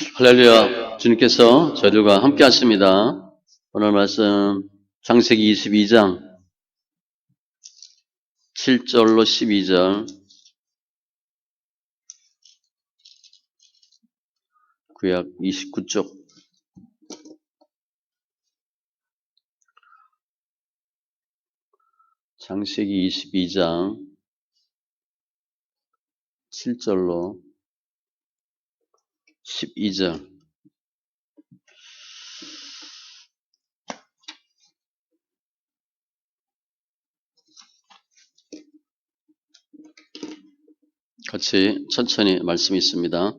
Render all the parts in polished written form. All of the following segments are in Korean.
할렐루야. 주님께서 저희들과 함께 하십니다. 오늘 말씀 창세기 22장 7절로 12절, 구약 29쪽. 창세기 22장 7절로 12절. 같이 천천히 말씀이 있습니다.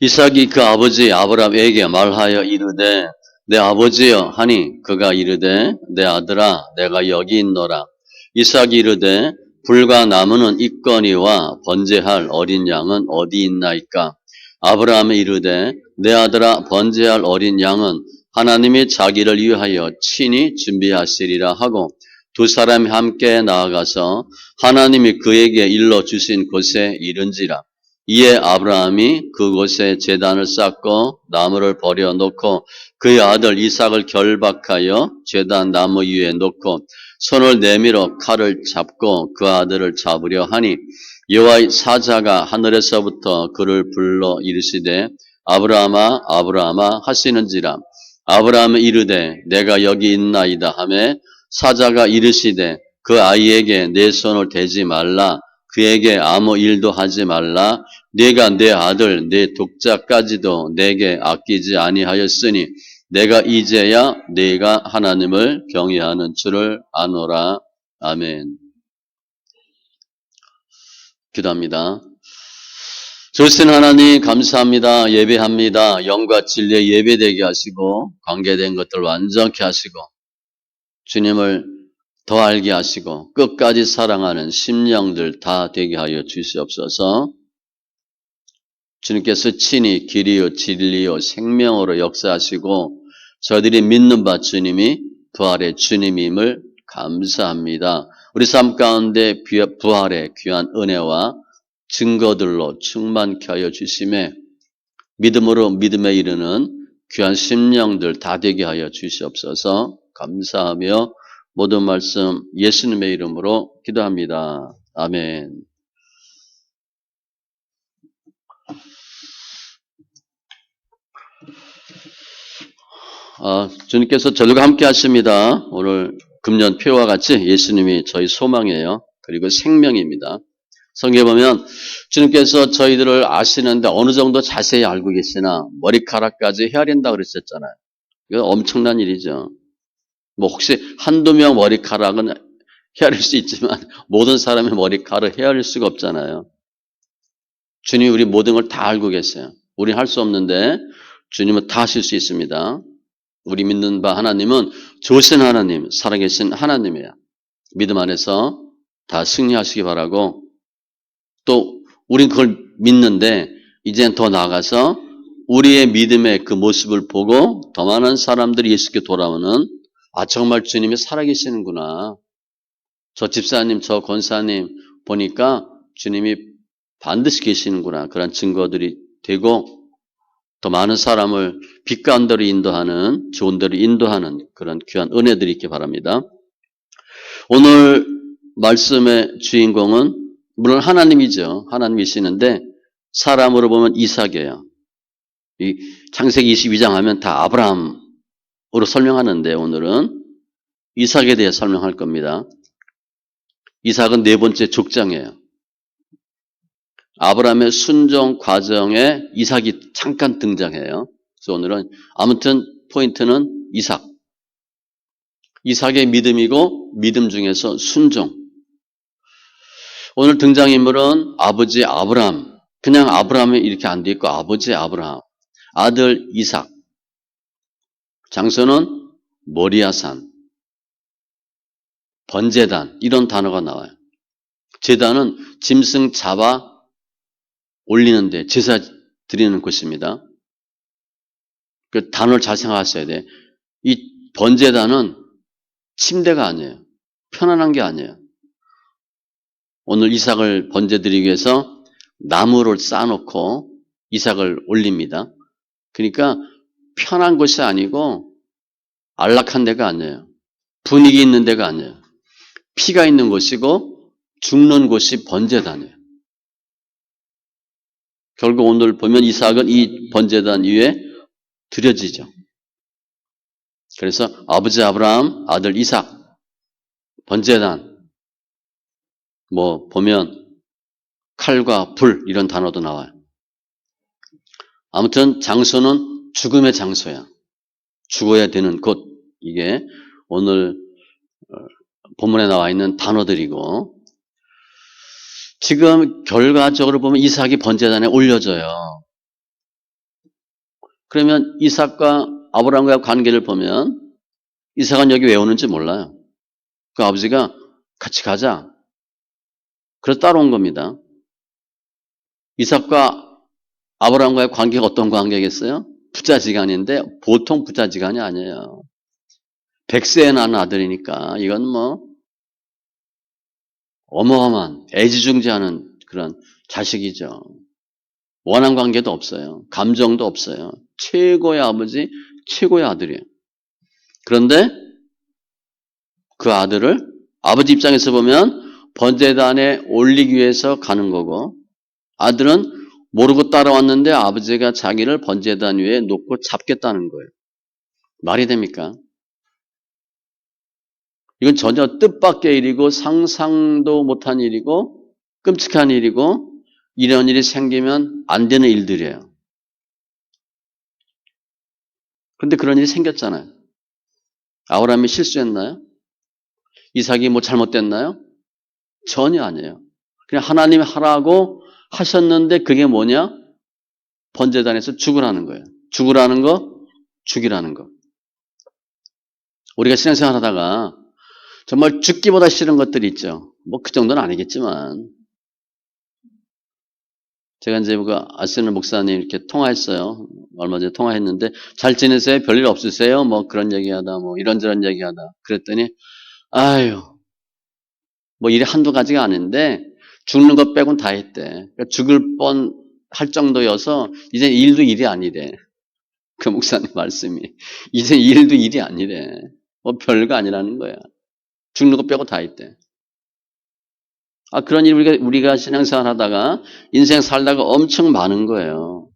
이삭이 그 아버지 아브라함에게 말하여 이르되 내 아버지여 하니 그가 이르되 내 아들아 내가 여기 있노라. 이삭이 이르되 불과 나무는 있거니와 번제할 어린 양은 어디 있나이까. 아브라함이 이르되 내 아들아 번제할 어린 양은 하나님이 자기를 위하여 친히 준비하시리라 하고 두 사람이 함께 나아가서 하나님이 그에게 일러주신 곳에 이른지라. 이에 아브라함이 그곳에 제단을 쌓고 나무를 버려놓고 그의 아들 이삭을 결박하여 제단 나무 위에 놓고 손을 내밀어 칼을 잡고 그 아들을 잡으려 하니 여호와의 사자가 하늘에서부터 그를 불러 이르시되 아브라함아 아브라함아 하시는지라. 아브라함이 이르되 내가 여기 있나이다 하매 사자가 이르시되 그 아이에게 내 손을 대지 말라. 그에게 아무 일도 하지 말라. 네가 내 아들 내 독자까지도 내게 아끼지 아니하였으니 내가 이제야 네가 하나님을 경외하는 줄을 아노라. 아멘. 기도합니다. 좋으신 하나님 감사합니다. 예배합니다. 영과 진리에 예배되게 하시고 관계된 것들 완전케 하시고 주님을 더 알게 하시고 끝까지 사랑하는 심령들 다 되게 하여 주시옵소서. 주님께서 친히 길이요 진리요 생명으로 역사하시고 저희들이 믿는 바 주님이 부활의 주님임을 감사합니다. 우리 삶 가운데 부활의 귀한 은혜와 증거들로 충만케 하여 주시매 믿음으로 믿음에 이르는 귀한 심령들 다 되게 하여 주시옵소서. 감사하며 모든 말씀 예수님의 이름으로 기도합니다. 아멘. 주님께서 저들과 함께 하십니다. 오늘 금년 표와 같이 예수님이 저희 소망이에요. 그리고 생명입니다. 성경에 보면 주님께서 저희들을 아시는데 어느 정도 자세히 알고 계시나 머리카락까지 헤아린다 그랬었잖아요. 이건 엄청난 일이죠. 뭐 혹시 한두 명 머리카락은 헤아릴 수 있지만 모든 사람의 머리카락을 헤아릴 수가 없잖아요. 주님이 우리 모든 걸 다 알고 계세요. 우리는 할 수 없는데 주님은 다 하실 수 있습니다. 우리 믿는 바 하나님은 좋으신 하나님, 살아계신 하나님이에요. 믿음 안에서 다 승리하시기 바라고 또 우린 그걸 믿는데 이제는 더 나아가서 우리의 믿음의 그 모습을 보고 더 많은 사람들이 예수께 돌아오는 정말 주님이 살아계시는구나. 저 집사님, 저 권사님 보니까 주님이 반드시 계시는구나. 그런 증거들이 되고 더 많은 사람을 빛 가운데로 인도하는, 좋은 데로 인도하는 그런 귀한 은혜들이 있기 바랍니다. 오늘 말씀의 주인공은 물론 하나님이죠. 하나님이시는데 사람으로 보면 이삭이에요. 이 창세기 22장 하면 다 아브라함으로 설명하는데 오늘은 이삭에 대해 설명할 겁니다. 이삭은 네 번째 족장이에요. 아브라함의 순종 과정에 이삭이 잠깐 등장해요. 그래서 오늘은 아무튼 포인트는 이삭. 이삭의 믿음이고 믿음 중에서 순종. 오늘 등장인물은 아버지 아브라함. 그냥 아브라함이 이렇게 안 돼 있고 아버지 아브라함. 아들 이삭. 장소는 모리아산. 번제단. 이런 단어가 나와요. 제단은 짐승 잡아 올리는데 제사 드리는 곳입니다. 그 단어를 잘 생각하셔야 돼. 이 번제단은 침대가 아니에요. 편안한 게 아니에요. 오늘 이삭을 번제 드리기 위해서 나무를 쌓아놓고 이삭을 올립니다. 그러니까 편한 곳이 아니고 안락한 데가 아니에요. 분위기 있는 데가 아니에요. 피가 있는 곳이고 죽는 곳이 번제단이에요. 결국 오늘 보면 이삭은 이 번제단 위에 드려지죠. 그래서 아버지 아브라함, 아들 이삭, 번제단, 뭐 보면 칼과 불 이런 단어도 나와요. 아무튼 장소는 죽음의 장소야. 죽어야 되는 곳. 이게 오늘 본문에 나와 있는 단어들이고 지금 결과적으로 보면 이삭이 번제단에 올려져요. 그러면 이삭과 아브라함과의 관계를 보면 이삭은 여기 왜 오는지 몰라요. 그 아버지가 같이 가자. 그래서 따라온 겁니다. 이삭과 아브라함과의 관계가 어떤 관계겠어요? 부자지간인데 보통 부자지간이 아니에요. 100세에 낳은 아들이니까 이건 뭐 어마어마한 애지중지하는 그런 자식이죠. 원한 관계도 없어요. 감정도 없어요. 최고의 아버지, 최고의 아들이에요. 그런데 그 아들을 아버지 입장에서 보면 번제단에 올리기 위해서 가는 거고 아들은 모르고 따라왔는데 아버지가 자기를 번제단 위에 놓고 잡겠다는 거예요. 말이 됩니까? 이건 전혀 뜻밖의 일이고 상상도 못한 일이고 끔찍한 일이고 이런 일이 생기면 안 되는 일들이에요. 그런데 그런 일이 생겼잖아요. 아브라함이 실수했나요? 이삭이 뭐 잘못됐나요? 전혀 아니에요. 그냥 하나님이 하라고 하셨는데 그게 뭐냐? 번제단에서 죽으라는 거예요. 죽으라는 거, 죽이라는 거. 우리가 신앙생활 하다가 정말 죽기보다 싫은 것들이 있죠. 뭐 그 정도는 아니겠지만 제가 이제 아시는 목사님 이렇게 통화했어요. 얼마 전에 통화했는데 잘 지내세요? 별일 없으세요? 뭐 그런 얘기하다 뭐 이런저런 얘기하다 그랬더니 아유 뭐 일이 한두 가지가 아닌데 죽는 것 빼곤 다 했대. 그러니까 죽을 뻔 할 정도여서 이제 일도 일이 아니래. 그 목사님 말씀이 이제 일도 일이 아니래. 뭐 별거 아니라는 거야. 죽는 것 빼고 다 했대. 아, 그런 일 우리가 신앙생활 하다가 인생 살다가 엄청 많은 거예요.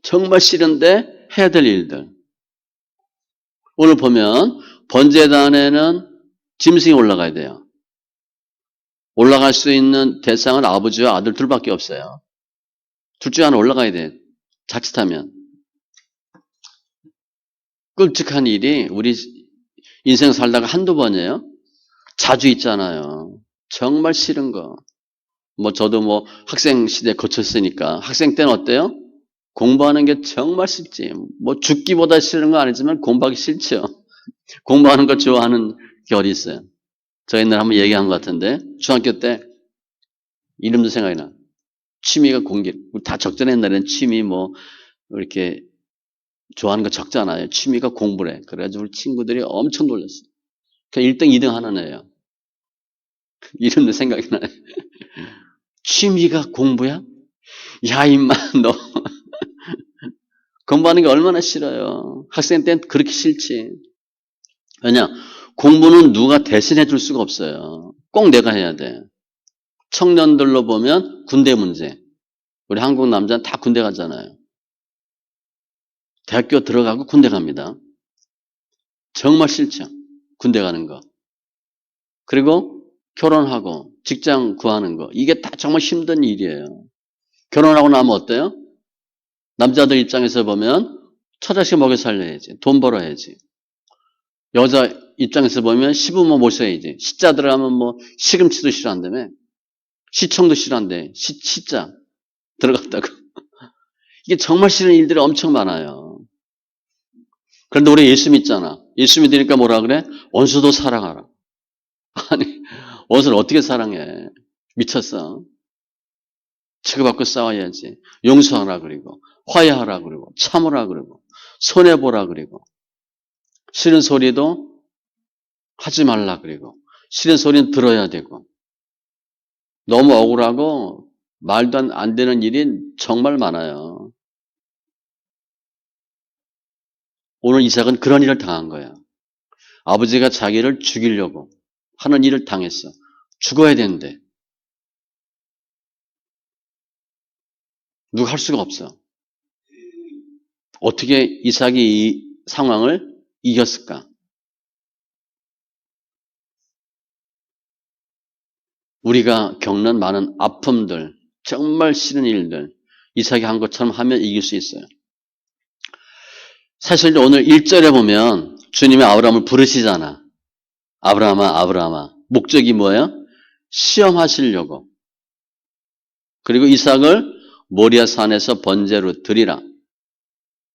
정말 싫은데 해야 될 일들. 오늘 보면 번제단에는 짐승이 올라가야 돼요. 올라갈 수 있는 대상은 아버지와 아들 둘밖에 없어요. 둘 중에 하나 올라가야 돼. 자칫하면. 끔찍한 일이 우리 인생 살다가 한두 번이에요. 자주 있잖아요. 정말 싫은 거. 뭐 저도 뭐 학생 시대 거쳤으니까 학생 때는 어때요? 공부하는 게 정말 싫지. 뭐 죽기보다 싫은 건 아니지만 공부하기 싫죠. 공부하는 거 좋아하는 게 어디 있어요? 저 옛날에 한번 얘기한 것 같은데 중학교 때 이름도 생각이 나. 취미가 공기. 다 적잖아요. 옛날에는 취미 뭐 이렇게 좋아하는 거 적잖아요. 취미가 공부래. 그래가지고 우리 친구들이 엄청 놀랐어요. 그냥 1등, 2등 하는 애예요. 이름도 생각이 나요. 취미가 공부야? 야, 임마, 너 공부하는 게 얼마나 싫어요. 학생 때는 그렇게 싫지. 왜냐? 공부는 누가 대신해 줄 수가 없어요. 꼭 내가 해야 돼. 청년들로 보면 군대 문제. 우리 한국 남자는 다 군대 가잖아요. 대학교 들어가고 군대 갑니다. 정말 싫죠. 군대 가는 거. 그리고 결혼하고 직장 구하는 거. 이게 다 정말 힘든 일이에요. 결혼하고 나면 어때요? 남자들 입장에서 보면 처자식 먹여 살려야지. 돈 벌어야지. 여자 입장에서 보면 시부모 모셔야지. 시자 들어가면 뭐 시금치도 싫어한다며. 시청도 싫어한대. 시자 들어갔다고. 이게 정말 싫은 일들이 엄청 많아요. 그런데 우리 예수 믿잖아. 예수 믿으니까 뭐라 그래? 원수도 사랑하라. 아니, 원수를 어떻게 사랑해? 미쳤어. 치고받고 싸워야지. 용서하라 그리고 화해하라 그리고 참으라 그리고 손해보라 그리고 싫은 소리도 하지 말라 그리고 싫은 소리는 들어야 되고 너무 억울하고 말도 안 되는 일이 정말 많아요. 오늘 이삭은 그런 일을 당한 거야. 아버지가 자기를 죽이려고 하는 일을 당했어. 죽어야 되는데 누가 할 수가 없어. 어떻게 이삭이 이 상황을 이겼을까? 우리가 겪는 많은 아픔들, 정말 싫은 일들, 이삭이 한 것처럼 하면 이길 수 있어요. 사실 오늘 1절에 보면 주님이 아브라함을 부르시잖아. 아브라함아, 아브라함아. 목적이 뭐예요? 시험하시려고. 그리고 이삭을 모리아 산에서 번제로 드리라.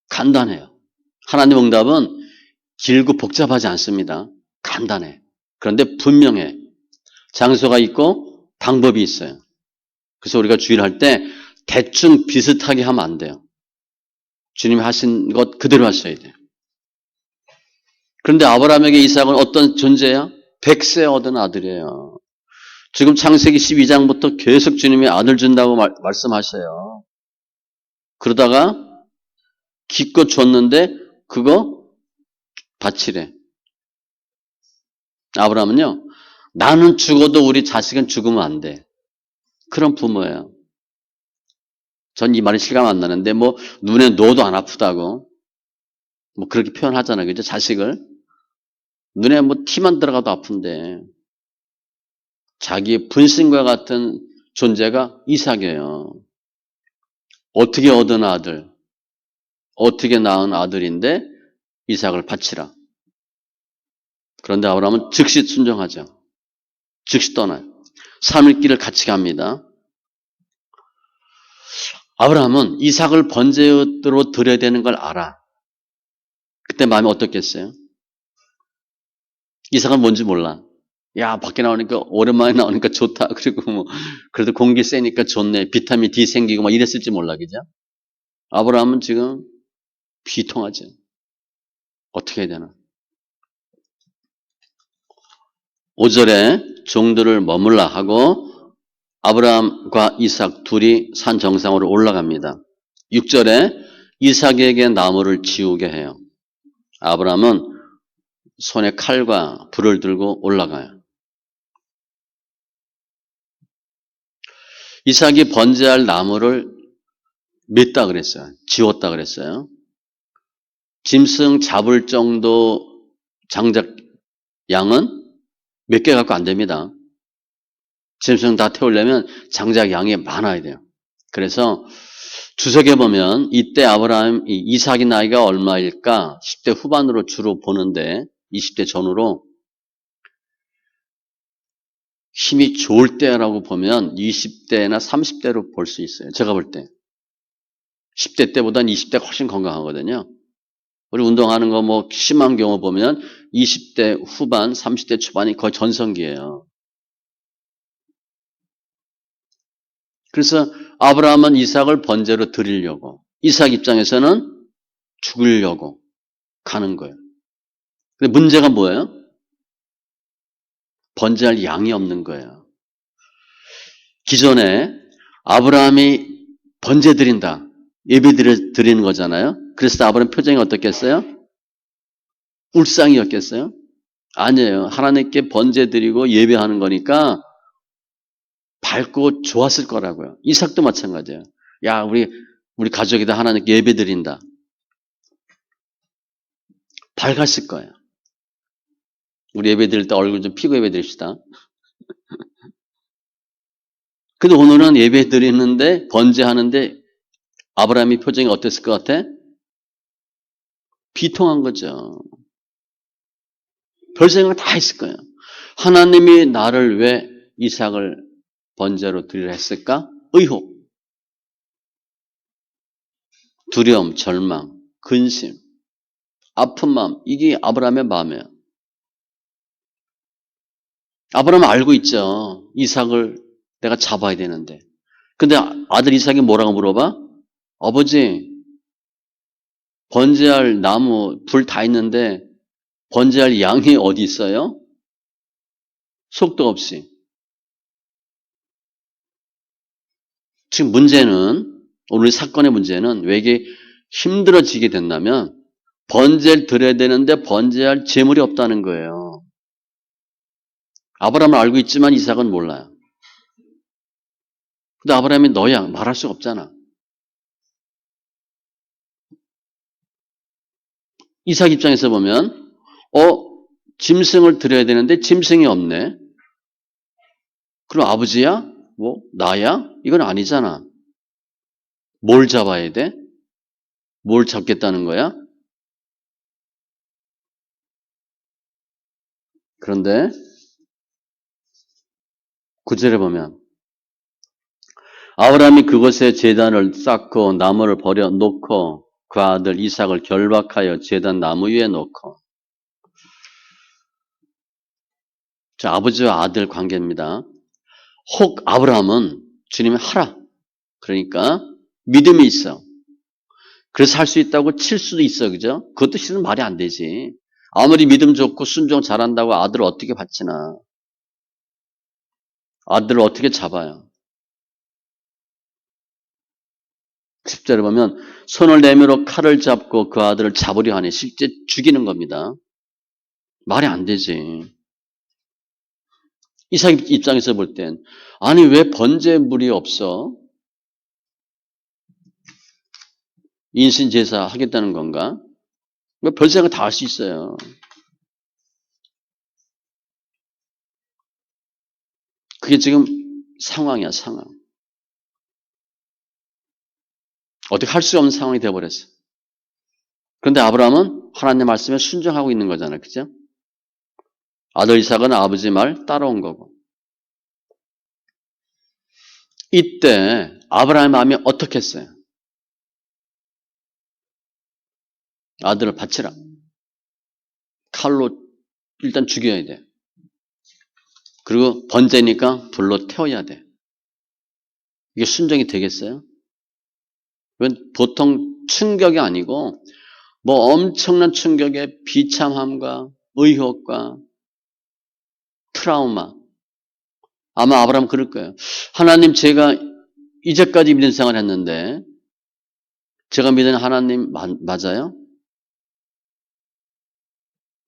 간단해요. 하나님 응답은 길고 복잡하지 않습니다. 간단해. 그런데 분명해. 장소가 있고 방법이 있어요. 그래서 우리가 주의를 할 때 대충 비슷하게 하면 안 돼요. 주님이 하신 것 그대로 하셔야 돼요. 그런데 아브라함에게 이삭은 어떤 존재야? 100세 얻은 아들이에요. 지금 창세기 12장부터 계속 주님이 아들 준다고 말씀하셔요. 그러다가 기껏 줬는데 그거 바치래. 아브라함은요. 나는 죽어도 우리 자식은 죽으면 안 돼. 그런 부모예요. 전 이 말이 실감 안 나는데 뭐 눈에 넣어도 안 아프다고 뭐 그렇게 표현하잖아요. 그죠? 자식을. 눈에 뭐 티만 들어가도 아픈데 자기의 분신과 같은 존재가 이삭이에요. 어떻게 얻은 아들, 어떻게 낳은 아들인데 이삭을 바치라. 그런데 아브라함은 즉시 순종하죠. 즉시 떠나요. 삶의 길을 같이 갑니다. 아브라함은 이삭을 번제로 드려야 되는 걸 알아. 그때 마음이 어떻겠어요? 이삭은 뭔지 몰라. 야, 밖에 나오니까, 오랜만에 나오니까 좋다. 그리고 뭐, 그래도 공기 세니까 좋네. 비타민 D 생기고 막 이랬을지 몰라, 그죠? 아브라함은 지금 비통하죠. 어떻게 해야 되나? 5절에 종들을 머물라 하고 아브라함과 이삭 둘이 산 정상으로 올라갑니다. 6절에 이삭에게 나무를 지우게 해요. 아브라함은 손에 칼과 불을 들고 올라가요. 이삭이 번제할 나무를 맸다 그랬어요. 지웠다 그랬어요. 짐승 잡을 정도 장작 양은 몇 개 갖고 안 됩니다. 짐승 다 태우려면 장작 양이 많아야 돼요. 그래서 주석에 보면 이때 아브라함, 이삭의 나이가 얼마일까? 10대 후반으로 주로 보는데 20대 전후로 힘이 좋을 때라고 보면 20대나 30대로 볼 수 있어요. 제가 볼 때. 10대 때보다는 20대가 훨씬 건강하거든요. 우리 운동하는 거 뭐 심한 경우 보면 20대 후반, 30대 초반이 거의 전성기예요. 그래서 아브라함은 이삭을 번제로 드리려고, 이삭 입장에서는 죽으려고 가는 거예요. 근데 문제가 뭐예요? 번제할 양이 없는 거예요. 기존에 아브라함이 번제 드린다, 예배 드리는 거잖아요. 그래서 아브라함 표정이 어떻겠어요? 울상이었겠어요? 아니에요. 하나님께 번제 드리고 예배하는 거니까 밝고 좋았을 거라고요. 이삭도 마찬가지예요. 야, 우리 가족이다 하나님께 예배 드린다. 밝았을 거예요. 우리 예배 드릴 때 얼굴 좀 피고 예배 드립시다. 근데 오늘은 예배 드리는데 번제하는데 아브라함의 표정이 어땠을 것 같아? 비통한 거죠. 별 생각 다 했을 거예요. 하나님이 나를 왜 이삭을 번제로 드리려 했을까? 의혹, 두려움, 절망, 근심, 아픈 마음, 이게 아브라함의 마음이에요. 아브라함은 알고 있죠. 이삭을 내가 잡아야 되는데. 근데 아들 이삭이 뭐라고 물어봐? 아버지, 번제할 나무, 불 다 있는데 번제할 양이 어디 있어요? 속도 없이. 지금 문제는, 오늘 사건의 문제는 왜 이게 힘들어지게 된다면 번제를 드려야 되는데 번제할 재물이 없다는 거예요. 아브라함은 알고 있지만 이삭은 몰라요. 근데 아브라함이 너야 말할 수가 없잖아. 이삭 입장에서 보면 짐승을 드려야 되는데 짐승이 없네. 그럼 아버지야? 뭐 나야? 이건 아니잖아. 뭘 잡아야 돼? 뭘 잡겠다는 거야? 그런데 9절에 보면 아브라함이 그곳에 제단을 쌓고 나무를 버려 놓고 그 아들 이삭을 결박하여 제단 나무 위에 놓고. 자, 아버지와 아들 관계입니다. 혹 아브라함은 주님이 하라. 그러니까 믿음이 있어. 그래서 할 수 있다고 칠 수도 있어. 그죠? 그것도 실은 말이 안 되지. 아무리 믿음 좋고 순종 잘한다고 아들을 어떻게 받치나. 아들을 어떻게 잡아요. 10절에 보면 손을 내밀어 칼을 잡고 그 아들을 잡으려 하니 실제 죽이는 겁니다. 말이 안 되지. 이삭 입장에서 볼 땐 아니 왜 번제물이 없어? 인신 제사 하겠다는 건가? 별 생각 다 할 수 있어요. 그게 지금 상황이야, 상황. 어떻게 할 수 없는 상황이 되어버렸어. 그런데 아브라함은 하나님 말씀에 순종하고 있는 거잖아요. 그죠? 아들 이삭은 아버지 말 따라온 거고. 이때 아브라함의 마음이 어떻게 했어요? 아들을 바치라. 칼로 일단 죽여야 돼. 그리고 번제니까 불로 태워야 돼. 이게 순종이 되겠어요? 이건 보통 충격이 아니고 뭐 엄청난 충격의 비참함과 의혹과 트라우마. 아마 아브라함 그럴 거예요. 하나님 제가 이제까지 믿음 생활 했는데 제가 믿는 하나님 맞아요?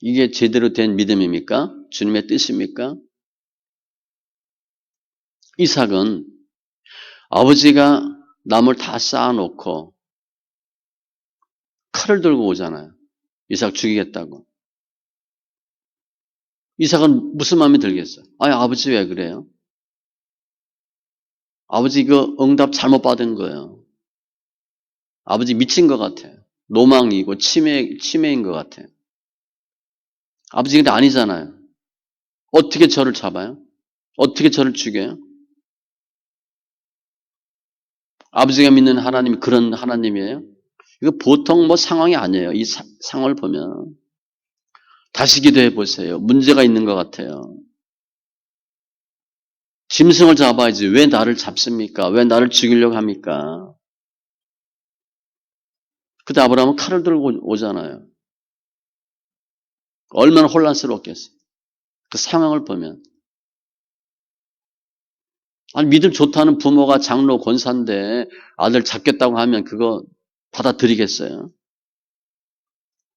이게 제대로 된 믿음입니까? 주님의 뜻입니까? 이삭은 아버지가 나물 다 쌓아놓고 칼을 들고 오잖아요. 이삭 죽이겠다고. 이삭은 무슨 마음이 들겠어요? 아니 아버지 왜 그래요? 아버지 이거 응답 잘못 받은 거예요. 아버지 미친 것 같아요. 노망이고 치매인 것 같아요. 아버지 근데 아니잖아요. 어떻게 저를 잡아요? 어떻게 저를 죽여요? 아버지가 믿는 하나님이 그런 하나님이에요? 이거 보통 뭐 상황이 아니에요. 이 상황을 보면. 다시 기도해 보세요. 문제가 있는 것 같아요. 짐승을 잡아야지 왜 나를 잡습니까? 왜 나를 죽이려고 합니까? 그때 아브라함은 칼을 들고 오잖아요. 얼마나 혼란스러웠겠어요. 그 상황을 보면. 아니 믿음 좋다는 부모가 장로 권사인데 아들 잡겠다고 하면 그거 받아들이겠어요?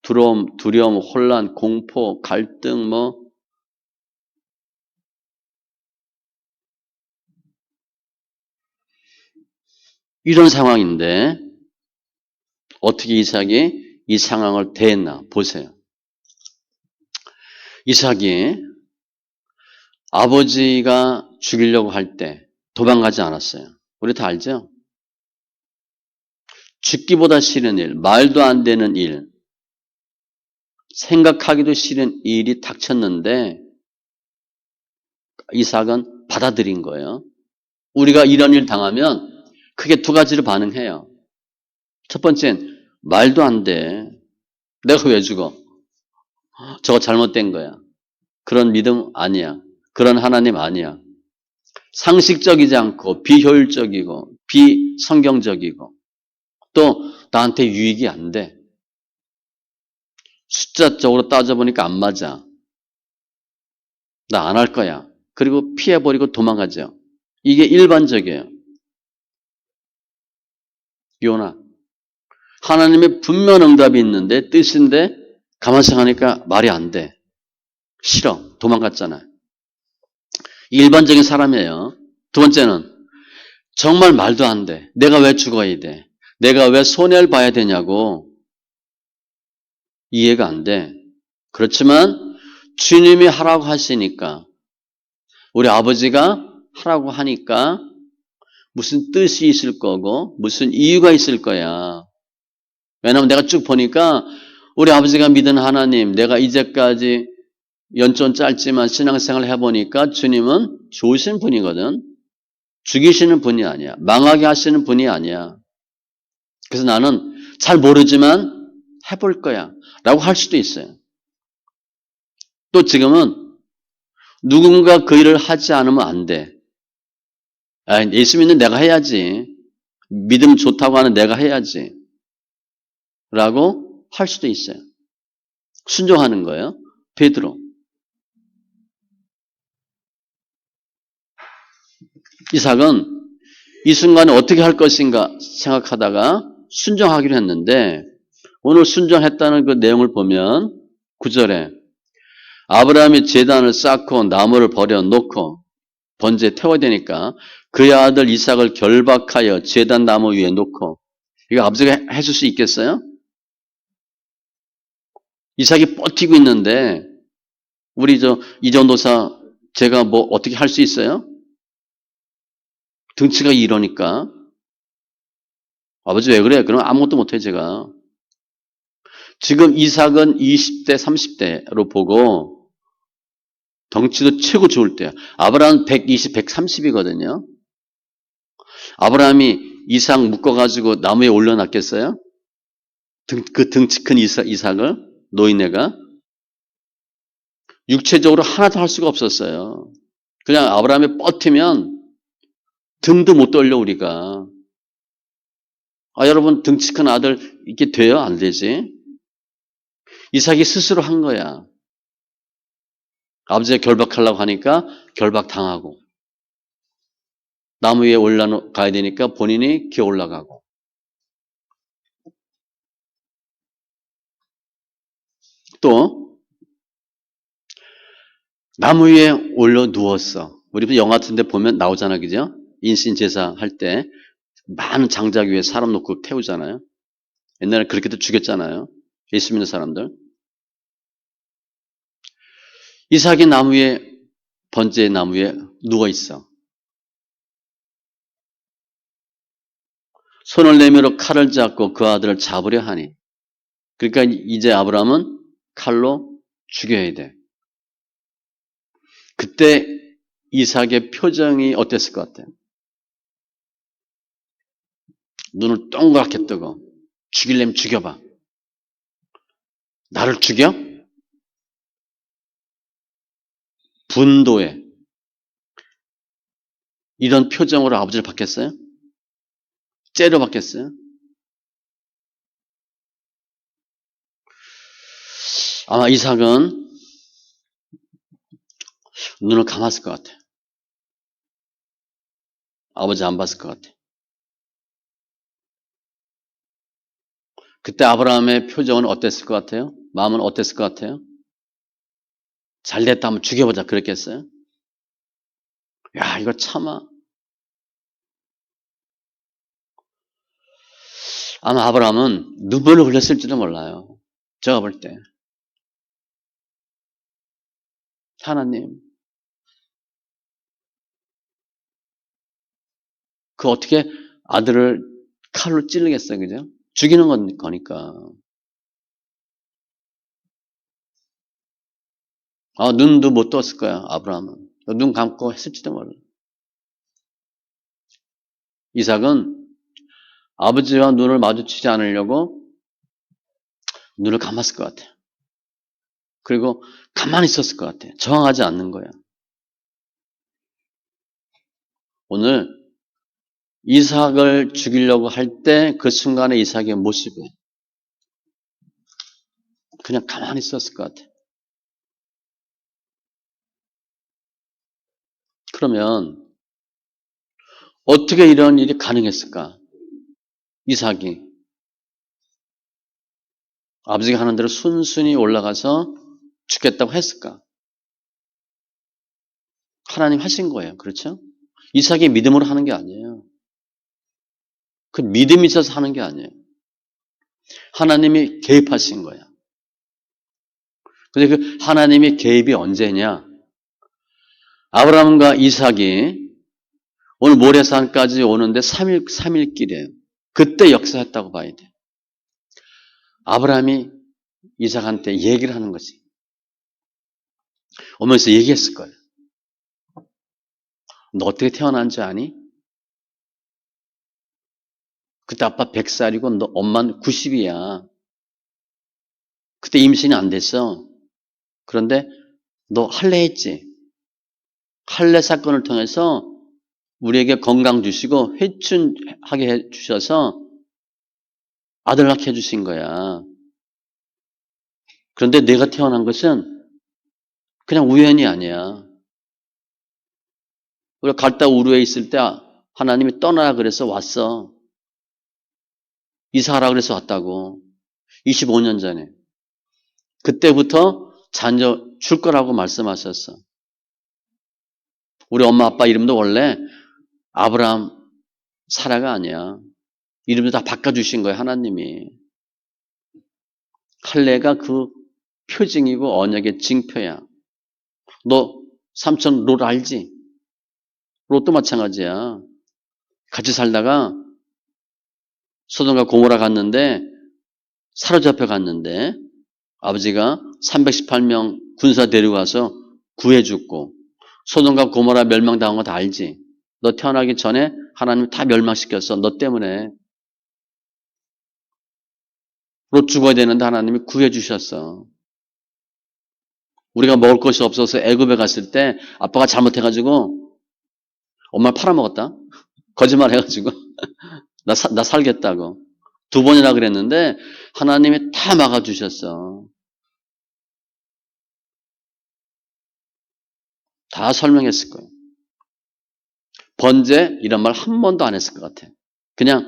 두려움, 혼란, 공포, 갈등 뭐 이런 상황인데 어떻게 이삭이 이 상황을 대했나 보세요. 이삭이 아버지가 죽이려고 할 때 도망가지 않았어요. 우리 다 알죠? 죽기보다 싫은 일, 말도 안 되는 일, 생각하기도 싫은 일이 닥쳤는데 이삭은 받아들인 거예요. 우리가 이런 일 당하면 크게 두 가지로 반응해요. 첫 번째는 말도 안 돼. 내가 왜 죽어? 저거 잘못된 거야. 그런 믿음 아니야. 그런 하나님 아니야. 상식적이지 않고 비효율적이고 비성경적이고 또 나한테 유익이 안 돼. 숫자적으로 따져보니까 안 맞아. 나 안 할 거야. 그리고 피해버리고 도망가죠. 이게 일반적이에요. 요나. 하나님의 분명 응답이 있는데, 뜻인데, 가만 생각하니까 말이 안 돼. 싫어. 도망갔잖아. 일반적인 사람이에요. 두 번째는, 정말 말도 안 돼. 내가 왜 죽어야 돼? 내가 왜 손해를 봐야 되냐고. 이해가 안 돼. 그렇지만, 주님이 하라고 하시니까, 우리 아버지가 하라고 하니까, 무슨 뜻이 있을 거고, 무슨 이유가 있을 거야. 왜냐하면 내가 쭉 보니까 우리 아버지가 믿은 하나님, 내가 이제까지 연전 짧지만 신앙생활을 해보니까 주님은 좋으신 분이거든. 죽이시는 분이 아니야. 망하게 하시는 분이 아니야. 그래서 나는 잘 모르지만 해볼 거야. 라고 할 수도 있어요. 또 지금은 누군가 그 일을 하지 않으면 안 돼. 예수 믿는 내가 해야지. 믿음 좋다고 하는 내가 해야지. 라고 할 수도 있어요. 순종하는 거예요. 베드로. 이삭은 이 순간에 어떻게 할 것인가 생각하다가 순종하기로 했는데 오늘 순종했다는 그 내용을 보면 9절에 아브라함이 제단을 쌓고 나무를 버려놓고 번제에 태워야 되니까 그의 아들 이삭을 결박하여 제단 나무 위에 놓고 이거 아버지가 해줄 수 있겠어요? 이삭이 버티고 있는데 우리 이전도사 제가 뭐 어떻게 할 수 있어요? 등치가 이러니까 아버지 왜 그래? 그럼 아무것도 못해 제가. 지금 이삭은 20대, 30대로 보고 덩치도 최고 좋을 때야. 아브라함은 120, 130이거든요. 아브라함이 이삭 묶어가지고 나무에 올려놨겠어요? 그 등치 큰 이삭을 노인네가 육체적으로 하나도 할 수가 없었어요. 그냥 아브라함이 버티면 등도 못 돌려 우리가. 여러분 등치 큰 아들 이게 돼요? 안 되지? 이삭이 스스로 한 거야. 아버지가 결박하려고 하니까 결박당하고 나무 위에 올라가야 되니까 본인이 기어 올라가고 또 나무 위에 올려 누웠어. 우리 영화 같은 데 보면 나오잖아. 그죠? 인신 제사 할 때 많은 장작 위에 사람 놓고 태우잖아요. 옛날에 그렇게도 죽였잖아요. 예수 믿는 사람들. 이삭이 나무 위에 번제 나무 위에 누워 있어. 손을 내밀어 칼을 잡고 그 아들을 잡으려 하니. 그러니까 이제 아브라함은 칼로 죽여야 돼. 그때 이삭의 표정이 어땠을 것 같아요? 눈을 동그랗게 뜨고 죽이려면 죽여봐. 나를 죽여? 분도에 이런 표정으로 아버지를 받겠어요? 째려 받겠어요? 아마 이삭은 눈을 감았을 것 같아요. 아버지 안 봤을 것 같아요. 그때 아브라함의 표정은 어땠을 것 같아요? 마음은 어땠을 것 같아요? 잘됐다 하면 죽여보자 그랬겠어요? 야 이거 참아. 아마 아브라함은 눈물을 흘렸을지도 몰라요. 제가 볼 때. 하나님 그 어떻게 아들을 칼로 찌르겠어요. 그죠? 죽이는 거니까. 눈도 못 떴을 거야. 아브라함은. 눈 감고 했을지도 몰라. 이삭은 아버지와 눈을 마주치지 않으려고 눈을 감았을 것 같아요. 그리고 가만히 있었을 것 같아요. 저항하지 않는 거야. 오늘 이삭을 죽이려고 할 때 그 순간에 이삭의 모습이 그냥 가만히 있었을 것 같아요. 그러면 어떻게 이런 일이 가능했을까? 이삭이 아버지가 하는 대로 순순히 올라가서 죽겠다고 했을까? 하나님 하신 거예요. 그렇죠? 이삭이 믿음으로 하는 게 아니에요. 그 믿음이 있어서 하는 게 아니에요. 하나님이 개입하신 거야. 근데 그 하나님의 개입이 언제냐? 아브라함과 이삭이 오늘 모래산까지 오는데 3일 길이에요. 그때 역사했다고 봐야 돼. 아브라함이 이삭한테 얘기를 하는 거지. 오면서 얘기했을 거예요. 너 어떻게 태어난 줄 아니? 그때 아빠 100살이고 너 엄마는 90이야. 그때 임신이 안 됐어. 그런데 너 할례 했지? 할례 사건을 통해서 우리에게 건강 주시고 회춘하게 해주셔서 아들 낳게 해주신 거야. 그런데 내가 태어난 것은 그냥 우연이 아니야. 우리가 갈다 우르에 있을 때 하나님이 떠나라 그래서 왔어. 이사하라 그래서 왔다고. 25년 전에. 그때부터 자녀 줄 거라고 말씀하셨어. 우리 엄마 아빠 이름도 원래 아브라함, 사라가 아니야. 이름도 다 바꿔주신 거야, 하나님이. 할례가 그 표징이고 언약의 징표야. 너 삼촌 롯 알지? 롯도 마찬가지야. 같이 살다가 소돔과 고모라 갔는데 사로잡혀 갔는데 아버지가 318명 군사 데려가서 구해줬고 소돔과 고모라 멸망당한 거 다 알지? 너 태어나기 전에 하나님 다 멸망시켰어. 너 때문에. 롯 죽어야 되는데 하나님이 구해주셨어. 우리가 먹을 것이 없어서 애굽에 갔을 때 아빠가 잘못해가지고 엄마를 팔아먹었다. 거짓말 해가지고 나 살겠다고. 2번이나 그랬는데 하나님이 다 막아주셨어. 다 설명했을 거예요. 번제 이런 말 한 번도 안 했을 것 같아. 그냥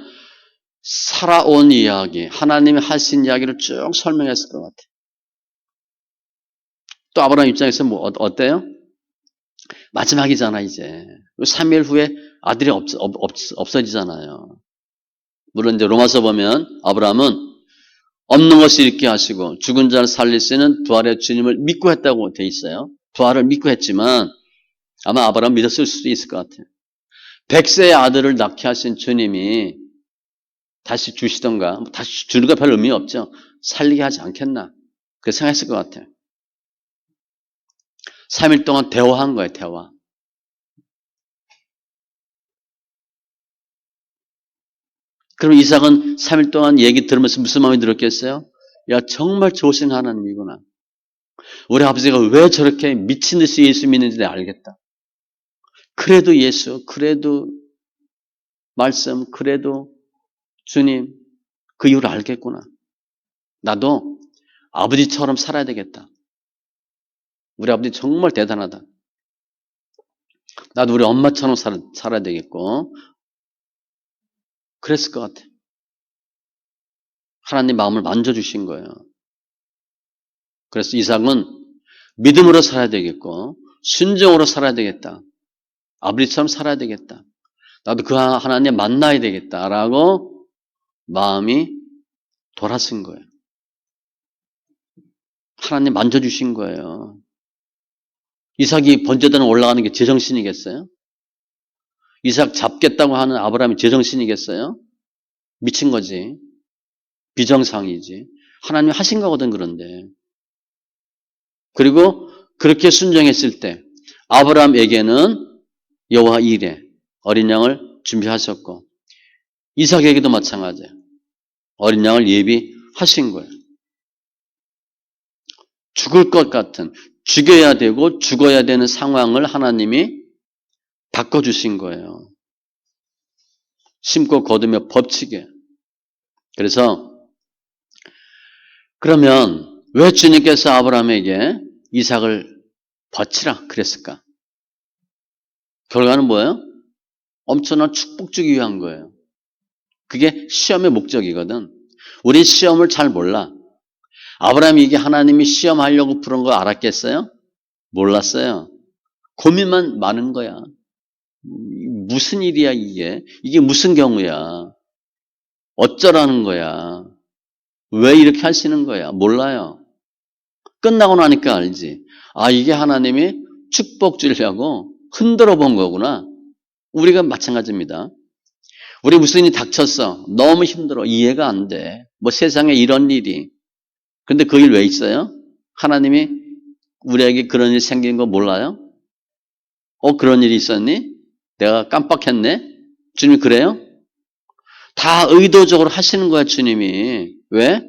살아온 이야기, 하나님이 하신 이야기를 쭉 설명했을 것 같아. 또 아브라함 입장에서 뭐 어때요? 마지막이잖아 이제. 3일 후에 아들이 없어지잖아요. 물론 이제 로마서 보면 아브라함은 없는 것을 있게 하시고 죽은 자를 살리시는 부활의 주님을 믿고 했다고 돼 있어요. 부활을 믿고 했지만 아마 아브라함 믿었을 수도 있을 것 같아요. 100세의 아들을 낳게 하신 주님이 다시 주시던가 다시 주는 거 별 의미 없죠. 살리게 하지 않겠나. 그렇게 생각했을 것 같아요. 3일 동안 대화한 거예요. 대화. 그럼 이삭은 3일 동안 얘기 들으면서 무슨 마음이 들었겠어요? 야 정말 좋으신 하나님이구나. 우리 아버지가 왜 저렇게 미친 듯이 예수 믿는지 내가 알겠다. 그래도 예수, 그래도 말씀, 그래도 주님 그 이유를 알겠구나. 나도 아버지처럼 살아야 되겠다. 우리 아버지 정말 대단하다. 나도 우리 엄마처럼 살아야 되겠고 그랬을 것 같아. 하나님 마음을 만져주신 거예요. 그래서 이삭은 믿음으로 살아야 되겠고 순종으로 살아야 되겠다. 아버지처럼 살아야 되겠다. 나도 그 하나님 만나야 되겠다라고 마음이 돌아선 거예요. 하나님 만져주신 거예요. 이삭이 번제단에 올라가는 게 제정신이겠어요? 이삭 잡겠다고 하는 아브라함이 제정신이겠어요? 미친 거지. 비정상이지. 하나님이 하신 거거든 그런데. 그리고 그렇게 순종했을 때 아브라함에게는 여호와 이레 어린 양을 준비하셨고 이삭에게도 마찬가지예요. 어린 양을 예비하신 거예요. 죽을 것 같은 죽여야 되고 죽어야 되는 상황을 하나님이 바꿔주신 거예요. 심고 거두며 법칙에. 그래서 그러면 왜 주님께서 아브라함에게 이삭을 바치라 그랬을까? 결과는 뭐예요? 엄청난 축복 주기 위한 거예요. 그게 시험의 목적이거든. 우리 시험을 잘 몰라. 아브라함이 이게 하나님이 시험하려고 부른 거 알았겠어요? 몰랐어요. 고민만 많은 거야. 무슨 일이야 이게? 이게 무슨 경우야? 어쩌라는 거야? 왜 이렇게 하시는 거야? 몰라요. 끝나고 나니까 알지. 아, 이게 하나님이 축복 주려고 흔들어 본 거구나. 우리가 마찬가지입니다. 우리 무슨 일이 닥쳤어. 너무 힘들어. 이해가 안 돼. 뭐 세상에 이런 일이. 근데 그 일 왜 있어요? 하나님이 우리에게 그런 일이 생긴 거 몰라요? 그런 일이 있었니? 내가 깜빡했네? 주님이 그래요? 다 의도적으로 하시는 거야, 주님이. 왜?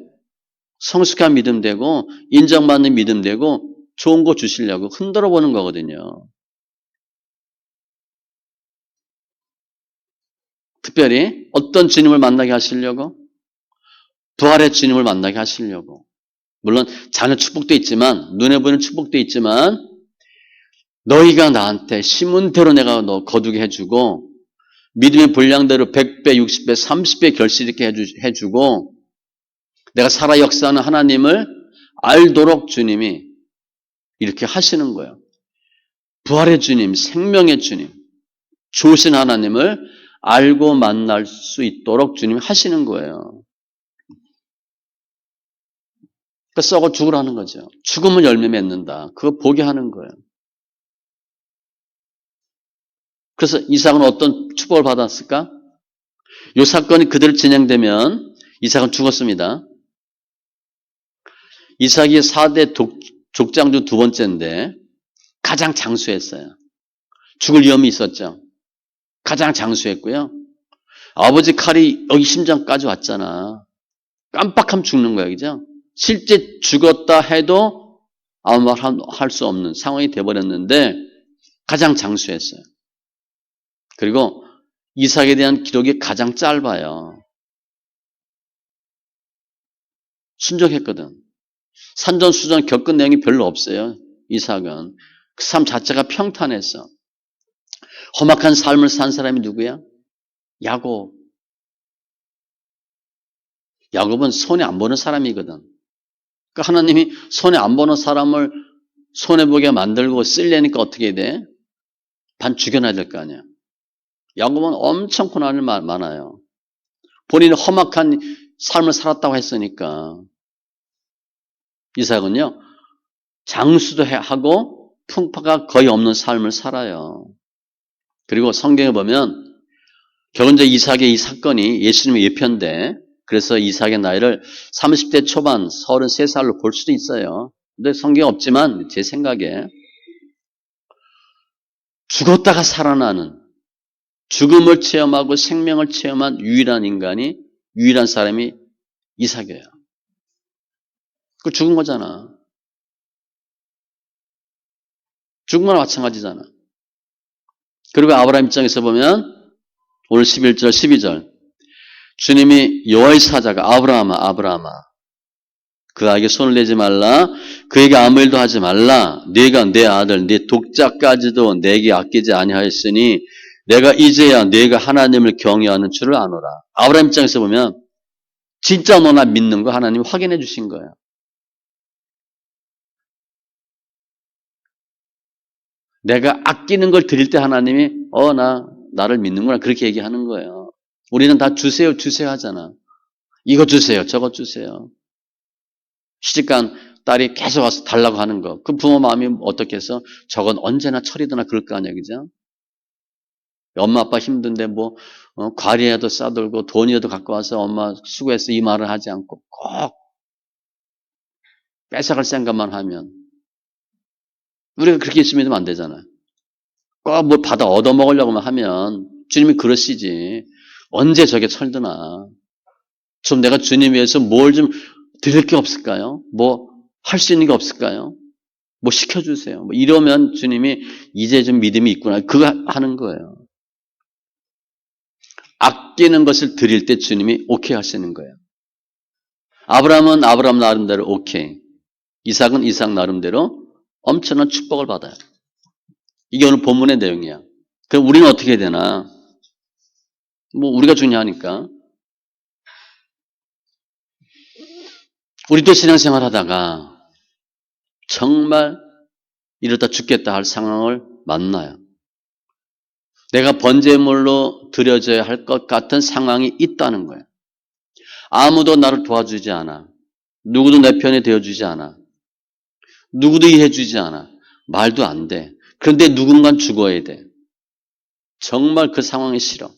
성숙한 믿음 되고, 인정받는 믿음 되고, 좋은 거 주시려고 흔들어 보는 거거든요. 특별히 어떤 주님을 만나게 하시려고? 부활의 주님을 만나게 하시려고. 물론 자녀 축복도 있지만, 눈에 보이는 축복도 있지만, 너희가 나한테 심은 대로 내가 너 거두게 해주고, 믿음의 분량대로 100배, 60배, 30배 결실 있게 해주고, 내가 살아 역사하는 하나님을 알도록 주님이 이렇게 하시는 거예요. 부활의 주님, 생명의 주님, 좋으신 하나님을 알고 만날 수 있도록 주님이 하시는 거예요. 그러니까 썩어 죽으라는 거죠. 죽으면 열매 맺는다. 그거 보게 하는 거예요. 그래서 이삭은 어떤 축복을 받았을까? 이 사건이 그대로 진행되면 이삭은 죽었습니다. 이삭이 4대 족장 중 두 번째인데 가장 장수했어요. 죽을 위험이 있었죠. 가장 장수했고요. 아버지 칼이 여기 심장까지 왔잖아. 깜빡하면 죽는 거야, 그죠? 실제 죽었다 해도 아무 말 할 수 없는 상황이 돼버렸는데 가장 장수했어요. 그리고 이삭에 대한 기록이 가장 짧아요. 순종했거든. 산전수전 겪은 내용이 별로 없어요. 이삭은. 그 삶 자체가 평탄했어. 험악한 삶을 산 사람이 누구야? 야곱. 야곱은 손해 안 보는 사람이거든. 그러니까 하나님이 손해 안 보는 사람을 손해보게 만들고 쓰려니까 어떻게 돼? 반 죽여놔야 될 거 아니야. 야곱은 엄청 고난이 많아요. 본인이 험악한 삶을 살았다고 했으니까. 이삭은요, 장수도 하고 풍파가 거의 없는 삶을 살아요. 그리고 성경에 보면 결혼자 이삭의 이 사건이 예수님의 예편인데 그래서 이삭의 나이를 30대 초반 33살로 볼 수도 있어요. 근데 성경에 없지만 제 생각에 죽었다가 살아나는 죽음을 체험하고 생명을 체험한 유일한 사람이 이삭이에요. 그 죽은 거잖아. 죽은 거나 마찬가지잖아. 그리고 아브라함 입장에서 보면 오늘 11절, 12절 주님이 여호와의 사자가 아브라함아 그에게 손을 내지 말라 그에게 아무 일도 하지 말라 네가 내 아들 네 독자까지도 내게 아끼지 아니하였으니 내가 이제야 네가 하나님을 경외하는 줄을 아노라. 아브라함 입장에서 보면 진짜 너나 믿는 거 하나님이 확인해 주신 거예요. 내가 아끼는 걸 드릴 때 하나님이 나를 믿는구나 그렇게 얘기하는 거예요. 우리는 다 주세요 하잖아. 이거 주세요 저거 주세요. 시집간 딸이 계속 와서 달라고 하는 거. 그 부모 마음이 어떻게 해서 저건 언제나 철이드나 그럴 거 아니야, 그죠? 엄마 아빠 힘든데 과리라도 싸들고 돈이라도 갖고 와서 엄마 수고해서 이 말을 하지 않고 꼭 뺏어갈 생각만 하면 우리가 그렇게 있으면 안 되잖아요. 꼭 뭘 받아 얻어먹으려고만 하면 주님이 그러시지. 언제 저게 철드나. 좀 내가 주님 위해서 뭘 좀 드릴 게 없을까요? 뭐 할 수 있는 게 없을까요? 뭐 시켜주세요. 이러면 주님이 이제 좀 믿음이 있구나. 그거 하는 거예요. 아끼는 것을 드릴 때 주님이 오케이 하시는 거예요. 아브라함은 아브라함 나름대로 오케이. 이삭은 이삭 나름대로 엄청난 축복을 받아요. 이게 오늘 본문의 내용이야. 그럼 우리는 어떻게 해야 되나? 우리가 중요하니까. 우리도 신앙생활 하다가 정말 이러다 죽겠다 할 상황을 만나요. 내가 번제물로 드려져야 할 것 같은 상황이 있다는 거예요. 아무도 나를 도와주지 않아. 누구도 내 편에 되어주지 않아. 누구도 이해해주지 않아. 말도 안 돼. 그런데 누군간 죽어야 돼. 정말 그 상황이 싫어.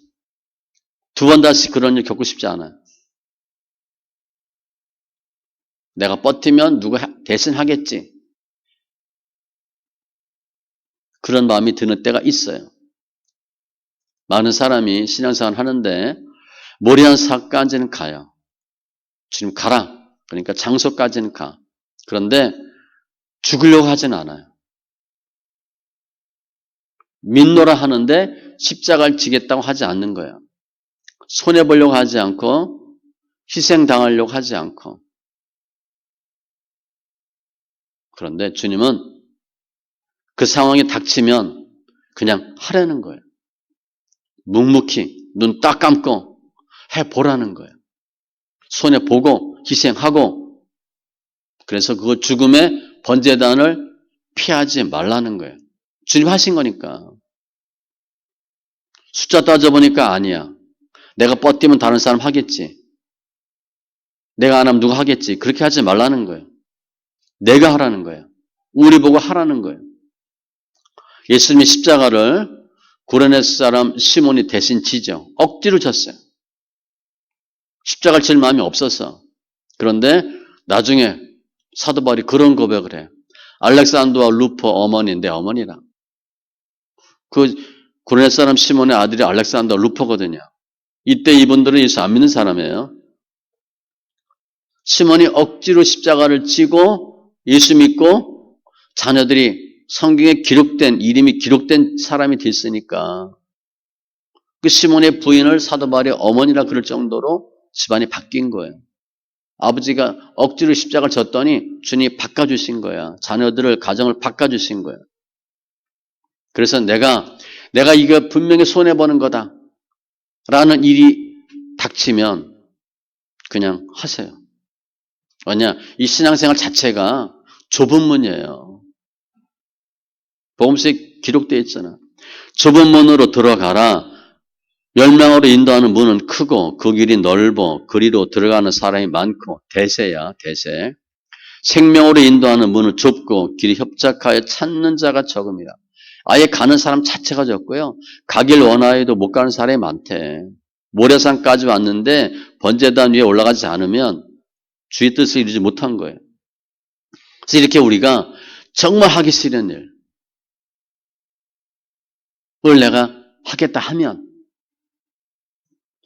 두 번 다시 그런 일 겪고 싶지 않아요. 내가 버티면 누가 대신 하겠지. 그런 마음이 드는 때가 있어요. 많은 사람이 신앙생활 하는데 모리한 사까지는 가요. 주님 가라. 그러니까 장소까지는 가. 그런데 죽으려고 하진 않아요. 믿노라 하는데 십자가를 지겠다고 하지 않는 거예요. 손해보려고 하지 않고 희생당하려고 하지 않고. 그런데 주님은 그 상황이 닥치면 그냥 하라는 거예요. 묵묵히 눈 딱 감고 해보라는 거예요. 손해보고 희생하고 그래서 그 죽음의 번제단을 피하지 말라는 거예요. 주님 하신 거니까. 숫자 따져보니까 아니야. 내가 버티면 다른 사람 하겠지. 내가 안 하면 누가 하겠지. 그렇게 하지 말라는 거예요. 내가 하라는 거예요. 우리 보고 하라는 거예요. 예수님이 십자가를 구레네 사람 시몬이 대신 지죠. 억지로 졌어요. 십자가를 질 마음이 없어서. 그런데 나중에 사도 바울이 그런 고백을 해요. 알렉산더와 루포 어머니, 내 어머니라. 그 구레네 사람 시몬의 아들이 알렉산더 루포거든요. 이때 이분들은 예수 안 믿는 사람이에요. 시몬이 억지로 십자가를 지고 예수 믿고 자녀들이 성경에 기록된 이름이 기록된 사람이 됐으니까 그 시몬의 부인을 사도 바울이 어머니라 그럴 정도로 집안이 바뀐 거예요. 아버지가 억지로 십자가를 졌더니 주님이 바꿔주신 거야. 자녀들을 가정을 바꿔주신 거예요. 그래서 내가 이거 분명히 손해보는 거다 라는 일이 닥치면 그냥 하세요. 왜냐? 이 신앙생활 자체가 좁은 문이에요. 복음서에 기록되어 있잖아. 좁은 문으로 들어가라. 멸망으로 인도하는 문은 크고 그 길이 넓어 그리로 들어가는 사람이 많고 대세야 대세. 생명으로 인도하는 문은 좁고 길이 협착하여 찾는 자가 적음이라. 아예 가는 사람 자체가 적고요. 가길 원하여도 못 가는 사람이 많대. 모래산까지 왔는데 번제단 위에 올라가지 않으면 주의 뜻을 이루지 못한 거예요. 그래서 이렇게 우리가 정말 하기 싫은 일을 내가 하겠다 하면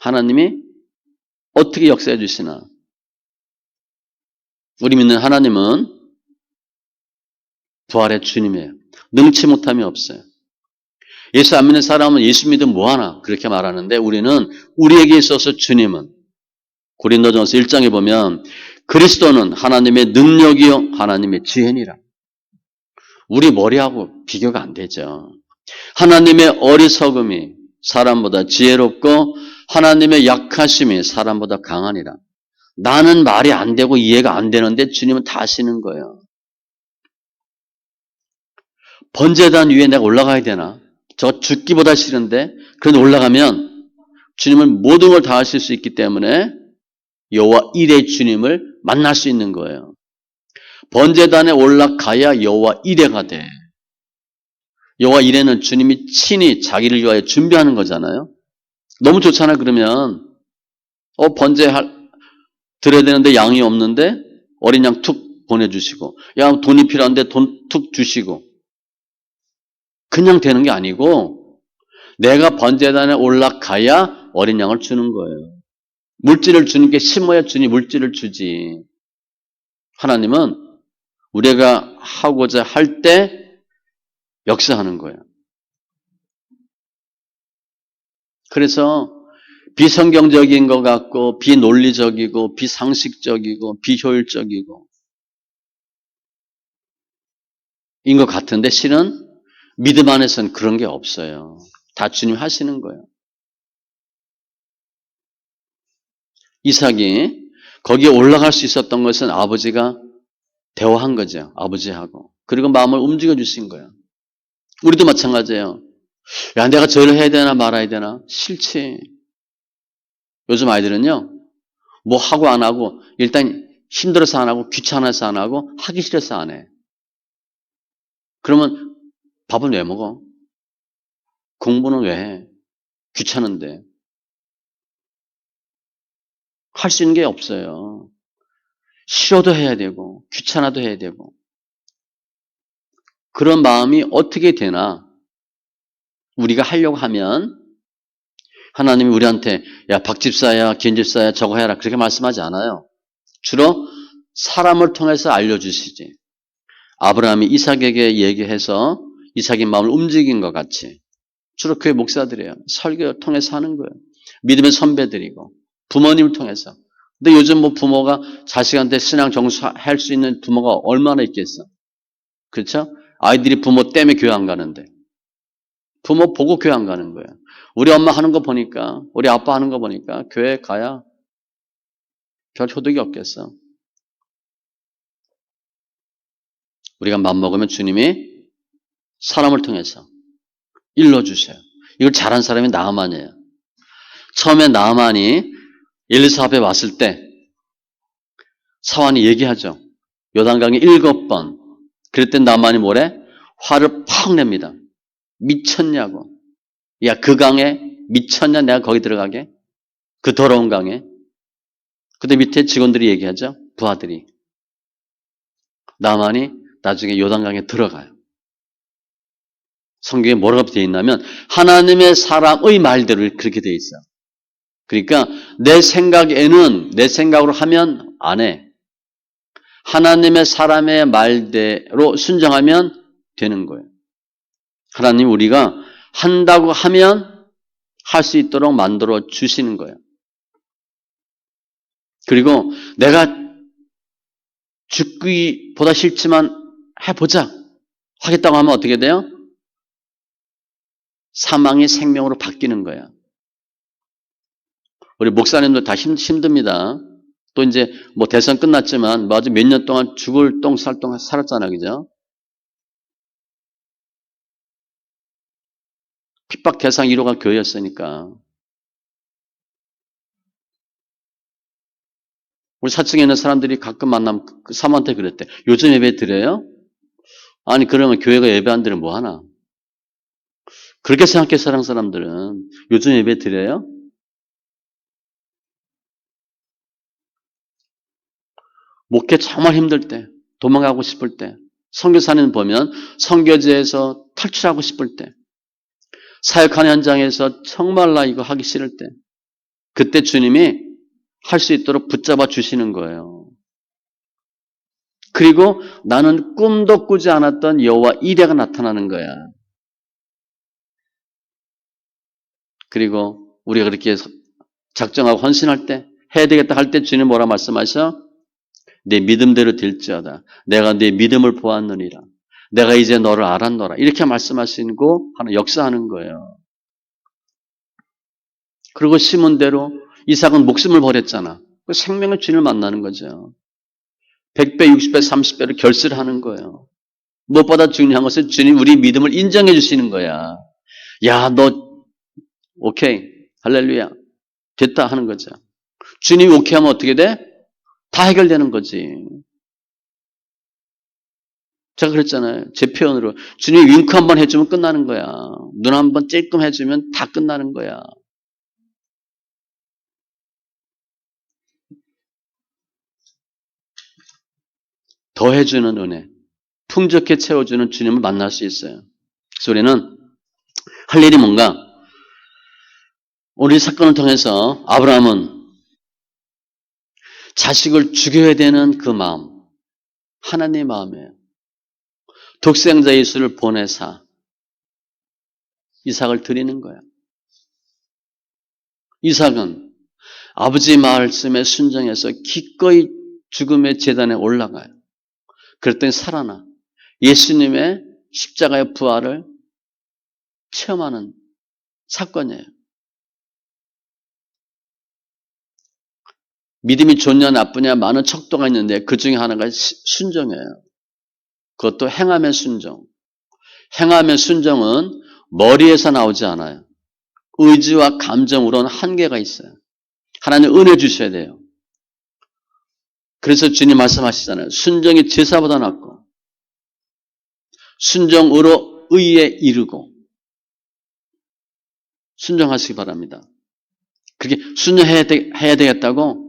하나님이 어떻게 역사해 주시나? 우리 믿는 하나님은 부활의 주님이에요. 능치 못함이 없어요. 예수 안 믿는 사람은 예수 믿으면 뭐하나 그렇게 말하는데 우리는 우리에게 있어서 주님은 고린도전서 1장에 보면 그리스도는 하나님의 능력이요 하나님의 지혜니라. 우리 머리하고 비교가 안 되죠. 하나님의 어리석음이 사람보다 지혜롭고 하나님의 약하심이 사람보다 강하니라. 나는 말이 안 되고 이해가 안 되는데 주님은 다 아시는 거예요. 번제단 위에 내가 올라가야 되나? 저 죽기보다 싫은데 그런데 올라가면 주님은 모든 걸 다 하실 수 있기 때문에 여호와 일의 주님을 만날 수 있는 거예요. 번제단에 올라가야 여호와 일회가 돼. 여호와 일회는 주님이 친히 자기를 위하여 준비하는 거잖아요. 너무 좋잖아요. 그러면 번제 드려야 되는데 양이 없는데 어린 양 툭 보내주시고 야 돈이 필요한데 돈 툭 주시고 그냥 되는 게 아니고 내가 번제단에 올라가야 어린 양을 주는 거예요. 물질을 주는 게 심어야 주니 물질을 주지. 하나님은 우리가 하고자 할 때 역사하는 거예요. 그래서 비성경적인 것 같고 비논리적이고 비상식적이고 비효율적이고 인 것 같은데 실은 믿음 안에서는 그런 게 없어요. 다 주님 하시는 거예요. 이삭이 거기에 올라갈 수 있었던 것은 아버지가 대화한 거죠. 아버지하고. 그리고 마음을 움직여 주신 거예요. 우리도 마찬가지예요. 야, 내가 절을 해야 되나 말아야 되나? 싫지. 요즘 아이들은요, 뭐 하고 안 하고, 일단 힘들어서 안 하고, 귀찮아서 안 하고, 하기 싫어서 안 해. 그러면 밥은 왜 먹어? 공부는 왜 해? 귀찮은데. 할 수 있는 게 없어요. 싫어도 해야 되고, 귀찮아도 해야 되고. 그런 마음이 어떻게 되나? 우리가 하려고 하면, 하나님이 우리한테, 야, 박 집사야, 김 집사야, 저거 해라. 그렇게 말씀하지 않아요. 주로 사람을 통해서 알려주시지. 아브라함이 이삭에게 얘기해서 이삭의 마음을 움직인 것 같이. 주로 교회 목사들이에요. 설교를 통해서 하는 거예요. 믿음의 선배들이고, 부모님을 통해서. 근데 요즘 뭐 부모가 자식한테 신앙 정수할 수 있는 부모가 얼마나 있겠어? 그렇죠? 아이들이 부모 때문에 교회 안 가는데. 부모 보고 교회 안 가는 거예요. 우리 엄마 하는 거 보니까, 우리 아빠 하는 거 보니까 교회 가야 별 효력이 없겠어. 우리가 맘먹으면 주님이 사람을 통해서 일러주세요. 이걸 잘한 사람이 나아만이에요. 처음에 나아만이 엘리사 앞에 왔을 때 사환이 얘기하죠. 요단강에 7번. 그랬더니 나만이 뭐래? 화를 팍 냅니다. 미쳤냐고. 야, 그 강에 미쳤냐? 내가 거기 들어가게? 그 더러운 강에. 그때 밑에 직원들이 얘기하죠. 부하들이. 나만이 나중에 요단강에 들어가요. 성경에 뭐라고 되어 있냐면 하나님의 사람의 말대로 그렇게 되어 있어요. 그러니까 내 생각에는 내 생각으로 하면 안 해. 하나님의 사람의 말대로 순종하면 되는 거예요. 하나님 우리가 한다고 하면 할 수 있도록 만들어 주시는 거예요. 그리고 내가 죽기보다 싫지만 해보자 하겠다고 하면 어떻게 돼요? 사망이 생명으로 바뀌는 거야. 우리 목사님도 다 힘듭니다. 또 이제 뭐 대선 끝났지만 뭐 아주 몇 년 동안 죽을 똥 살 똥 살았잖아, 그죠? 핍박 대상 1호가 교회였으니까. 우리 사층에 있는 사람들이 가끔 만나면 그 사모한테 그랬대. 요즘 예배 드려요? 아니 그러면 교회가 예배 안 드리면 뭐 하나? 그렇게 생각해 사는 사람들은 요즘 예배 드려요? 목회 정말 힘들 때, 도망가고 싶을 때, 선교사님 보면 선교지에서 탈출하고 싶을 때, 사역하는 현장에서 정말 나 이거 하기 싫을 때, 그때 주님이 할 수 있도록 붙잡아 주시는 거예요. 그리고 나는 꿈도 꾸지 않았던 여호와 이레가 나타나는 거야. 그리고 우리가 그렇게 작정하고 헌신할 때, 해야 되겠다 할 때 주님 뭐라 말씀하셔? 내 믿음대로 될지어다. 내가 네 믿음을 보았느니라. 내가 이제 너를 알았노라. 이렇게 말씀하시고 하는 역사하는 거예요. 그리고 심은 대로 이삭은 목숨을 버렸잖아. 그 생명의 주님을 만나는 거죠. 100배, 60배, 30배를 결실을 하는 거예요. 무엇보다 중요한 것은 주님 우리 믿음을 인정해 주시는 거야. 야, 너 오케이. 할렐루야. 됐다 하는 거죠. 주님이 오케이 하면 어떻게 돼? 다 해결되는 거지. 제가 그랬잖아요. 제 표현으로. 주님이 윙크 한번 해주면 끝나는 거야. 눈 한번 찔끔 해주면 다 끝나는 거야. 더 해주는 은혜. 풍족해 채워주는 주님을 만날 수 있어요. 그래서 우리는 할 일이 뭔가? 우리 사건을 통해서 아브라함은 자식을 죽여야 되는 그 마음. 하나님의 마음이에요. 독생자 예수를 보내사 이삭을 드리는 거야. 이삭은 아버지 말씀에 순종해서 기꺼이 죽음의 제단에 올라가요. 그랬더니 살아나 예수님의 십자가의 부활을 체험하는 사건이에요. 믿음이 좋냐 나쁘냐 많은 척도가 있는데 그 중에 하나가 순종이에요. 그것도 행함의 순종. 행함의 순종은 머리에서 나오지 않아요. 의지와 감정으로는 한계가 있어요. 하나님 은혜 주셔야 돼요. 그래서 주님 말씀하시잖아요. 순종이 제사보다 낫고 순종으로 의에 이르고 순종하시기 바랍니다. 그렇게 순종해야 되겠다고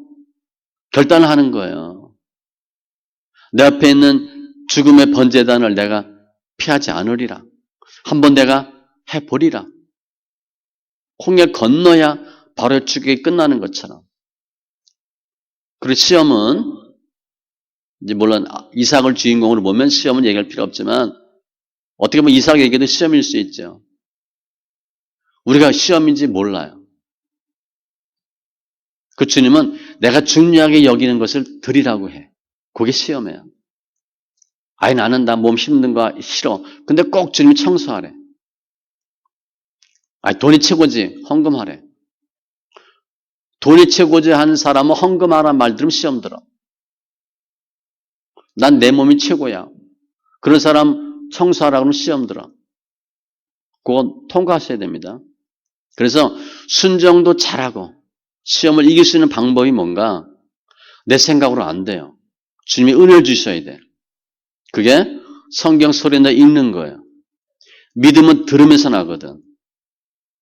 결단을 하는 거예요. 내 앞에 있는 죽음의 번제단을 내가 피하지 않으리라. 한번 내가 해보리라. 홍해 건너야 바로 죽이 끝나는 것처럼. 그리고 시험은 이제 물론 이삭을 주인공으로 보면 시험은 얘기할 필요 없지만 어떻게 보면 이삭에게도 시험일 수 있죠. 우리가 시험인지 몰라요. 그 주님은 내가 중요하게 여기는 것을 드리라고 해. 그게 시험이에요. 아니 나는 나 몸 힘든 거 싫어. 근데 꼭 주님이 청소하래. 아니 돈이 최고지. 헌금하래. 돈이 최고지 하는 사람은 헌금하라는 말 들으면 시험 들어. 난 내 몸이 최고야. 그런 사람 청소하라고 하면 시험 들어. 그건 통과하셔야 됩니다. 그래서 순종도 잘하고 시험을 이길 수 있는 방법이 뭔가 내 생각으로 안 돼요. 주님이 은혜를 주셔야 돼. 그게 성경 소리나 읽는 거예요. 믿음은 들으면서 나거든.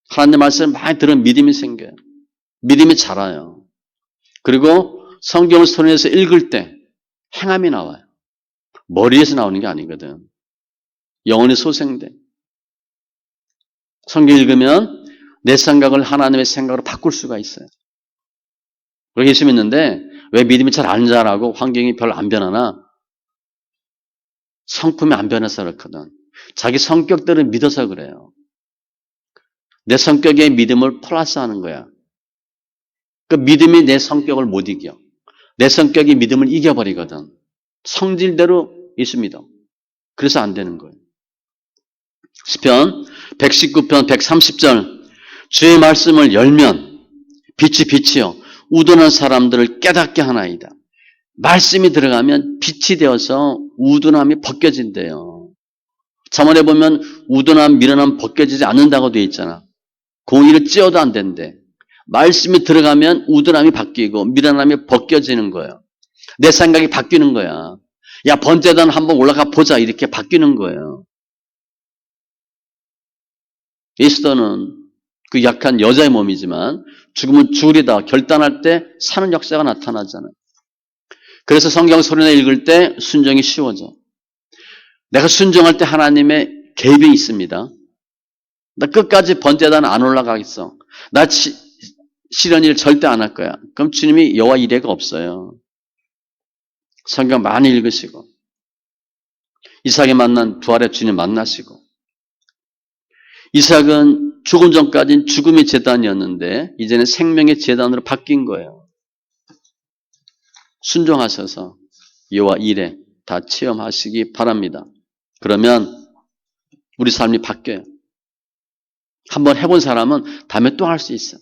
하나님 말씀을 많이 들으면 믿음이 생겨요. 믿음이 자라요. 그리고 성경을 소리내서 읽을 때 행함이 나와요. 머리에서 나오는 게 아니거든. 영혼이 소생돼. 성경 읽으면 내 생각을 하나님의 생각으로 바꿀 수가 있어요. 그렇게 예수 믿는데 왜 믿음이 잘 안 자라고 환경이 별로 안 변하나? 성품이 안 변해서 그렇거든. 자기 성격들을 믿어서 그래요. 내 성격에 믿음을 플러스하는 거야. 그 믿음이 내 성격을 못 이겨. 내 성격이 믿음을 이겨버리거든. 성질대로 예수 믿어. 그래서 안 되는 거예요. 시편 119편 130절 주의 말씀을 열면 빛이 빛이요 우둔한 사람들을 깨닫게 하나이다. 말씀이 들어가면 빛이 되어서 우둔함이 벗겨진대요. 잠언에 보면 우둔함, 미련함 벗겨지지 않는다고 되어 있잖아. 공의를 찧어도 안 된대. 말씀이 들어가면 우둔함이 바뀌고 미련함이 벗겨지는 거예요. 내 생각이 바뀌는 거야. 야 번제단 한번 올라가 보자 이렇게 바뀌는 거예요. 에스더는 그 약한 여자의 몸이지만 죽으면 죽으리다 결단할 때 사는 역사가 나타나잖아요. 그래서 성경 소리내 읽을 때 순종이 쉬워져. 내가 순종할 때 하나님의 개입이 있습니다. 나 끝까지 번제단 안 올라가겠어. 나 싫은 일 절대 안 할 거야. 그럼 주님이 여호와 이레가 없어요. 성경 많이 읽으시고 이삭이 만난 부활의 주님 만나시고 이삭은 죽음 전까지는 죽음의 제단이었는데 이제는 생명의 제단으로 바뀐 거예요. 순종하셔서 여호와 이레 다 체험하시기 바랍니다. 그러면 우리 삶이 바뀌어요. 한번 해본 사람은 다음에 또 할 수 있어.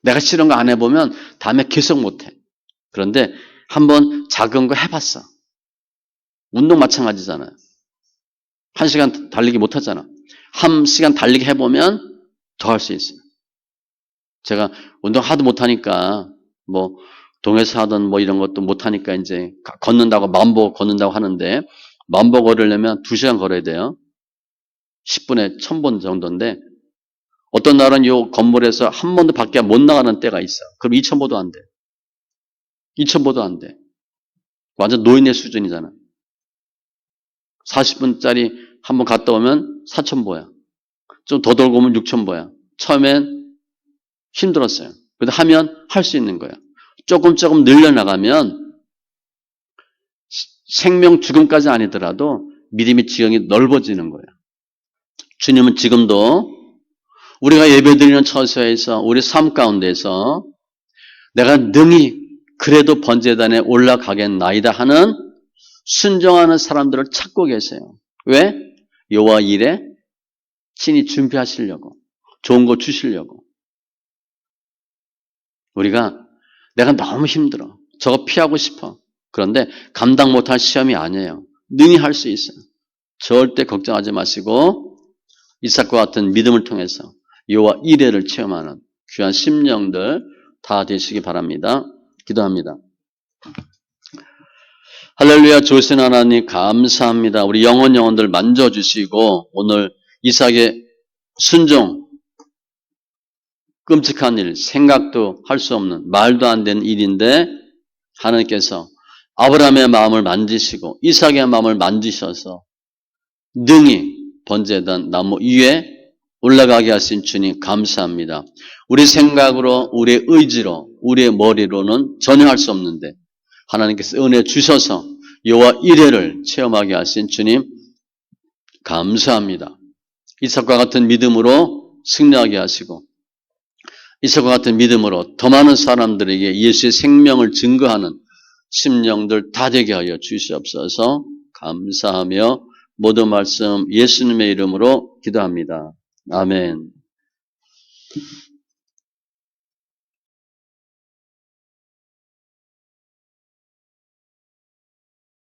내가 싫은 거 안 해보면 다음에 계속 못해. 그런데 한번 작은 거 해봤어. 운동 마찬가지잖아요. 1시간 달리기 못하잖아. 1시간 달리기 해보면 더 할 수 있어요. 제가 운동 하도 못하니까 뭐 동에서 하던 뭐 이런 것도 못하니까 이제 걷는다고 만보 걷는다고 하는데 만보 걸으려면 2시간 걸어야 돼요. 10분에 1000번 정도인데 어떤 날은 이 건물에서 한 번도 밖에 못 나가는 때가 있어. 그럼 2000보도 안 돼. 2000보도 안 돼. 완전 노인의 수준이잖아. 40분짜리 한 번 갔다 오면 4000보야. 좀 더 돌고 오면 6000보야. 처음엔 힘들었어요. 그래도 하면 할 수 있는 거야. 조금 늘려나가면 생명 죽음까지 아니더라도 믿음의 지형이 넓어지는 거예요. 주님은 지금도 우리가 예배드리는 처소에서 우리 삶 가운데서 내가 능히 그래도 번제단에 올라가겠나이다 하는 순종하는 사람들을 찾고 계세요. 왜? 여호와 이레 친히 준비하시려고 좋은 거 주시려고. 우리가 내가 너무 힘들어. 저거 피하고 싶어. 그런데 감당 못할 시험이 아니에요. 능히 할 수 있어요. 절대 걱정하지 마시고 이삭과 같은 믿음을 통해서 여호와 이레를 체험하는 귀한 심령들 다 되시기 바랍니다. 기도합니다. 할렐루야. 조신 하나님 감사합니다. 우리 영혼들 만져주시고 오늘 이삭의 순종, 끔찍한 일, 생각도 할 수 없는 말도 안 되는 일인데 하나님께서 아브라함의 마음을 만지시고 이삭의 마음을 만지셔서 능히 번제단 나무 위에 올라가게 하신 주님 감사합니다. 우리 생각으로, 우리의 의지로, 우리의 머리로는 전혀 할 수 없는데 하나님께서 은혜 주셔서 여호와 이레를 체험하게 하신 주님 감사합니다. 이삭과 같은 믿음으로 승리하게 하시고 이삭과 같은 믿음으로 더 많은 사람들에게 예수의 생명을 증거하는 심령들 다 되게 하여 주시옵소서. 감사하며 모든 말씀 예수님의 이름으로 기도합니다. 아멘.